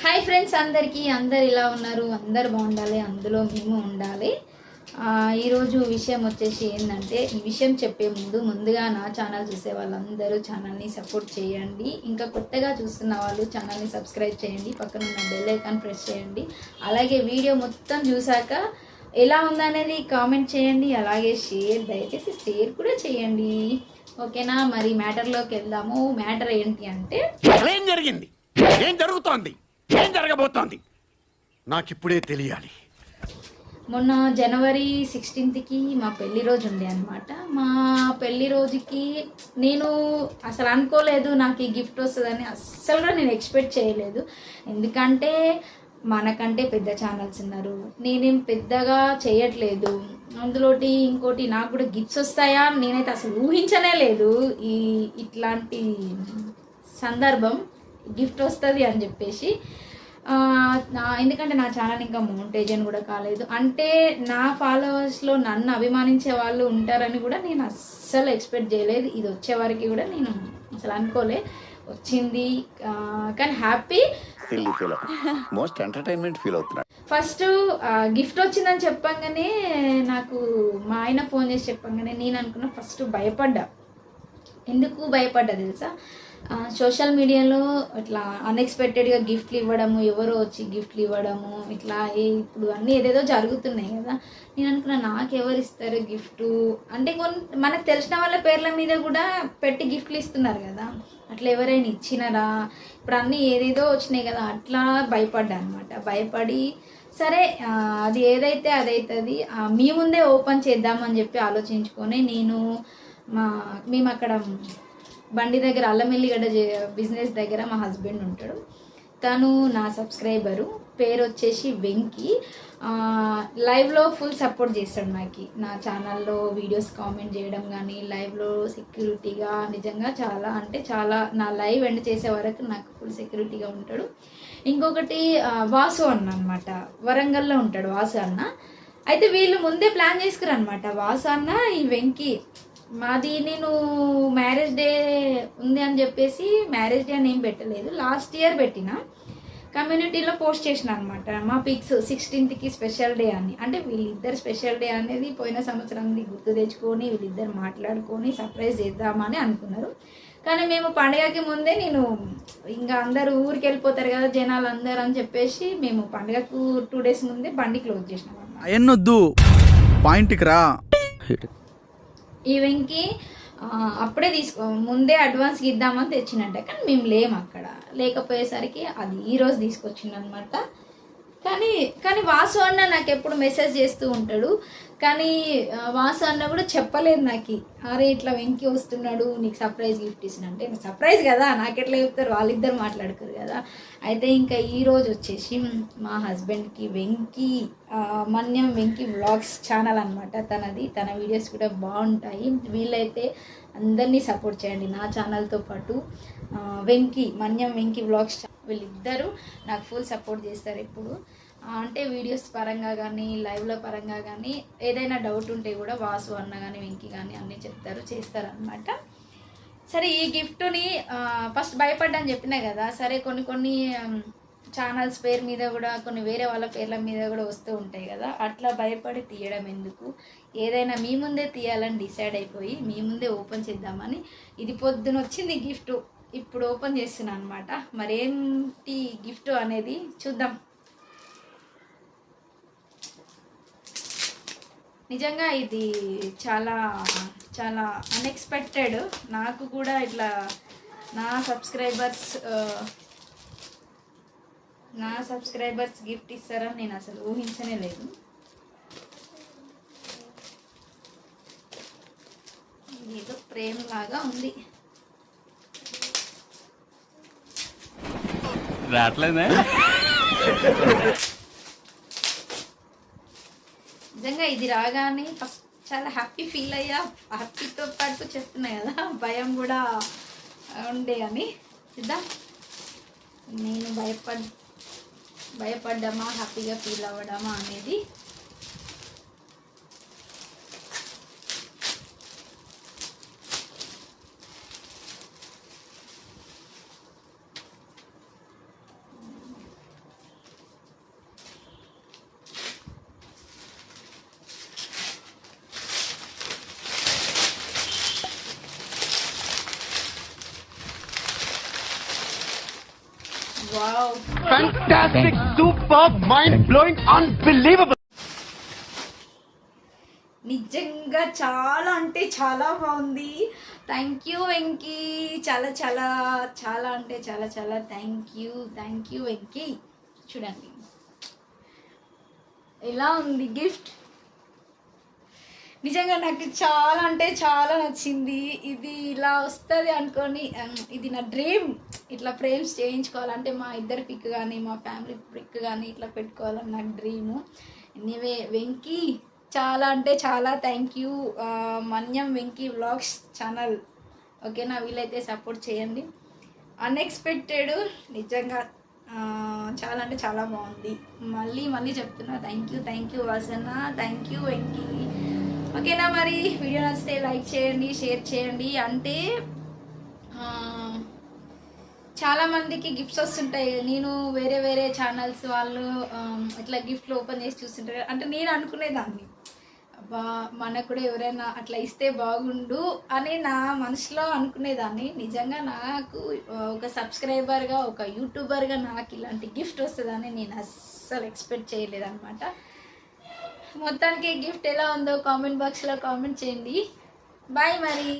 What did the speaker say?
Hi friends, అందరు ఇలా ఉన్నారు. అందరు బాగుండాలి, అందులో మేము ఉండాలి. ఈరోజు విషయం వచ్చేసి ఏంటంటే, ఈ విషయం చెప్పే ముందుగా నా ఛానల్ చూసే వాళ్ళందరూ ఛానల్ని సపోర్ట్ చేయండి. ఇంకా కొత్తగా చూస్తున్న వాళ్ళు ఛానల్ని సబ్స్క్రైబ్ చేయండి, పక్కన ఉన్న బెల్ ఐకాన్ ప్రెస్ చేయండి. అలాగే వీడియో మొత్తం చూసాక ఎలా ఉందనేది కామెంట్ చేయండి. అలాగే దయచేసి షేర్ కూడా చేయండి. ఓకేనా? మరి మ్యాటర్లోకి వెళ్దాము. మ్యాటర్ ఏంటి అంటే, ఏం జరిగింది, ఏం జరుగుతోంది, ఏం జరగబోతోంది నాకిప్పుడే తెలియాలి. మొన్న జనవరి 16కి మా పెళ్లి రోజు ఉండే అనమాట. మా పెళ్లి రోజుకి నేను అసలు అనుకోలేదు నాకు ఈ గిఫ్ట్ వస్తుందని. అస్సలు కూడా నేను ఎక్స్పెక్ట్ చేయలేదు. ఎందుకంటే మనకంటే పెద్ద ఛానల్స్ ఉన్నారు, నేనేం పెద్దగా చేయట్లేదు. అందులోటి ఇంకోటి నాకు కూడా గిఫ్ట్స్ వస్తాయా నేనైతే అసలు ఊహించనే లేదు. ఇట్లాంటి సందర్భం గిఫ్ట్ వస్తుంది అని చెప్పేసి. ఎందుకంటే నా ఛానల్ ఇంకా మోనిటైజేషన్ కూడా కాలేదు. అంటే నా ఫాలోవర్స్లో నన్ను అభిమానించే వాళ్ళు ఉంటారని కూడా నేను అస్సలు ఎక్స్పెక్ట్ చేయలేదు. ఇది వచ్చే వరకు కూడా నేను అసలు అనుకోలే. వచ్చింది కానీ హ్యాపీ మోస్ట్ ఎంటర్టైన్మెంట్ ఫీల్ అవుతున్నాడు. ఫస్ట్ గిఫ్ట్ వచ్చిందని చెప్పంగానే నాకు మా ఆయన ఫోన్ చేసి చెప్పంగానే నేను అనుకున్నా, ఫస్ట్ భయపడ్డా. ఎందుకు భయపడ్డా తెలుసా? సోషల్ మీడియాలో ఇట్లా అన్ఎక్స్పెక్టెడ్గా గిఫ్ట్లు ఇవ్వడము, ఎవరో వచ్చి గిఫ్ట్లు ఇవ్వడము, ఇట్లా ఇప్పుడు అన్నీ ఏదేదో జరుగుతున్నాయి కదా. నేను అనుకున్నా నాకెవరు ఇస్తారు గిఫ్ట్ అంటే, మనకు తెలిసిన వాళ్ళ పేర్ల మీద కూడా పెట్టి గిఫ్ట్లు ఇస్తున్నారు కదా. అట్లా ఎవరైనా ఇచ్చినారా? ఇప్పుడు అన్నీ ఏదేదో వచ్చినాయి కదా. అట్లా భయపడ్డా అనమాట. భయపడి సరే అది ఏదైతే అదైతుంది, మీ ముందే ఓపెన్ చేద్దామని చెప్పి ఆలోచించుకొని మేము అక్కడ బండి దగ్గర అల్లం ఎల్లిగడ్డ బిజినెస్ దగ్గర మా హస్బెండ్ ఉంటాడు. తను నా సబ్స్క్రైబరు, పేరు వచ్చేసి వెంకీ. లైవ్లో ఫుల్ సపోర్ట్ చేస్తాడు నాకు. నా ఛానల్లో వీడియోస్ కామెంట్ చేయడం కానీ, లైవ్లో సెక్యూరిటీగా నిజంగా చాలా అంటే చాలా, నా లైవ్ ఎండ్ చేసే వరకు నాకు ఫుల్ సెక్యూరిటీగా ఉంటాడు. ఇంకొకటి వాసు అన్న అనమాట, వరంగల్లో ఉంటాడు వాసు అన్న. అయితే వీళ్ళు ముందే ప్లాన్ చేసుకురు అనమాట. వాసు అన్న, ఈ వెంకీ మాది, నేను మ్యారేజ్ డే ఉంది అని చెప్పేసి మ్యారేజ్ డే అని ఏం పెట్టలేదు. లాస్ట్ ఇయర్ పెట్టిన కమ్యూనిటీలో పోస్ట్ చేసిన అనమాట. మా పిక్స్ 16కి స్పెషల్ డే అని. అంటే వీళ్ళిద్దరు స్పెషల్ డే అనేది పోయిన సంవత్సరంది గుర్తు తెచ్చుకొని వీళ్ళిద్దరు మాట్లాడుకొని సర్ప్రైజ్ చేద్దామని అనుకున్నారు. కానీ మేము పండుగకి ముందే నేను ఇంకా అందరూ ఊరికి వెళ్ళిపోతారు కదా జనాలు అందరూ అని చెప్పేసి మేము పండుగకు 2 days ముందే బండి క్లోజ్ చేసినాం అన్నమాట. ఎన్నొద్దు పాయింట్కి రా. ఈ వెంకీ అప్పుడే ముందే అడ్వాన్స్కి ఇద్దామని తెచ్చినట్టే, కానీ మేము లేము అక్కడ. లేకపోయేసరికి అది ఈరోజు తీసుకొచ్చిండు అనమాట. కానీ వాసు అన్న నాకు ఎప్పుడు మెసేజ్ చేస్తూ ఉంటాడు. కానీ వాసు అన్న కూడా చెప్పలేదు నాకు, అరే ఇట్లా వెంకీ వస్తున్నాడు నీకు సర్ప్రైజ్ గిఫ్ట్ ఇచ్చిన. అంటే సర్ప్రైజ్ కదా, నాకెట్లా చెప్తారు, వాళ్ళిద్దరు మాట్లాడుకోరు కదా. అయితే ఇంకా ఈరోజు వచ్చేసి మా హస్బెండ్కి వెంకీ మన్యం వెంకీ వ్లాగ్స్ ఛానల్ అనమాట తనది. తన వీడియోస్ కూడా బాగుంటాయి. వీళ్ళైతే అందరినీ సపోర్ట్ చేయండి. నా ఛానల్తో పాటు మన్యం వెంకీ వ్లాగ్స్ వీళ్ళిద్దరూ నాకు ఫుల్ సపోర్ట్ చేస్తారు ఎప్పుడు. అంటే వీడియోస్ పరంగా కానీ, లైవ్ల పరంగా కానీ, ఏదైనా డౌట్ ఉంటే కూడా వాసు అన్న కానీ వెంకీ కానీ అన్నీ చేస్తారనమాట. సరే, ఈ గిఫ్ట్ని ఫస్ట్ భయపడ్డాని చెప్పినా కదా. సరే, కొన్ని ఛానల్స్ పేరు మీద కూడా, కొన్ని వేరే వాళ్ళ పేర్ల మీద కూడా వస్తూ ఉంటాయి కదా. అట్లా భయపడి తీయడం ఎందుకు, ఏదైనా మీ ముందే తీయాలని డిసైడ్ అయిపోయి మీ ముందే ఓపెన్ చేద్దామని. ఇది పొద్దున వచ్చింది గిఫ్ట్, ఇప్పుడు ఓపెన్ చేస్తున్నాను అనమాట. మరేంటి గిఫ్ట్ అనేది చూద్దాం. నిజంగా ఇది చాలా చాలా అన్ఎక్స్పెక్టెడ్. నాకు కూడా ఇట్లా నా సబ్స్క్రైబర్స్ గిఫ్ట్ ఇస్తారని నేను అసలు ఊహించనే లేదు. ఏదో ప్రేమ లాగా ఉంది. రాట్లేదే నిజంగా ఇది రాగానే ఫస్ట్ చాలా హ్యాపీ ఫీల్ అయ్యా. హ్యాపీతో పాటు చెప్తున్నా కదా, భయం కూడా ఉండే అని. చూద్దాం, నేను భయపడ్డామా హ్యాపీగా ఫీల్ అవ్వడమా అనేది. Wow, Fantastic, super, mind-blowing, unbelievable. నిజంగా చాలా అంటే చాలా బాగుంది. థ్యాంక్ యూ వెంకీ, చాలా చాలా చాలా అంటే చాలా చాలా థ్యాంక్ యూ వెంకీ. చూడండి ఎలా ఉంది గిఫ్ట్. నిజంగా నాకు చాలా అంటే చాలా నచ్చింది. ఇది ఇలా వస్తుంది అనుకొని, ఇది నా డ్రీమ్. ఇట్లా ఫ్రేమ్స్ చేయించుకోవాలంటే మా ఇద్దరి పిక్ కానీ మా ఫ్యామిలీ పిక్ కానీ ఇట్లా పెట్టుకోవాలని నాకు డ్రీము. ఎనీవే వెంకీ చాలా అంటే చాలా thank you. Manyam Venky vlogs channel ఓకేనా, వీలైతే సపోర్ట్ చేయండి. అన్ఎక్స్పెక్టెడ్ నిజంగా చాలా అంటే చాలా బాగుంది. మళ్ళీ చెప్తున్నా thank you Vasanna, thank you Venky. ఓకేనా, మరి వీడియో నచ్చితే లైక్ చేయండి, షేర్ చేయండి. అంటే చాలామందికి గిఫ్ట్స్ వస్తుంటాయి. నేను వేరే ఛానల్స్ వాళ్ళు ఇట్లా గిఫ్ట్లు ఓపెన్ చేసి చూస్తుంటారు. అంటే నేను అనుకునేదాన్ని, అబ్బా మనకు కూడా ఎవరైనా అట్లా ఇస్తే బాగుండు అని నా మనసులో అనుకునేదాన్ని. నిజంగా నాకు ఒక సబ్స్క్రైబర్గా, ఒక యూట్యూబర్గా నాకు ఇలాంటి గిఫ్ట్ వస్తుందని నేను అస్సలు ఎక్స్పెక్ట్ చేయలేదన్నమాట. మొత్తానికి గిఫ్ట్ ఎలా ఉందో కామెంట్ బాక్స్లో కామెంట్ చేయండి. బాయ్ మరి.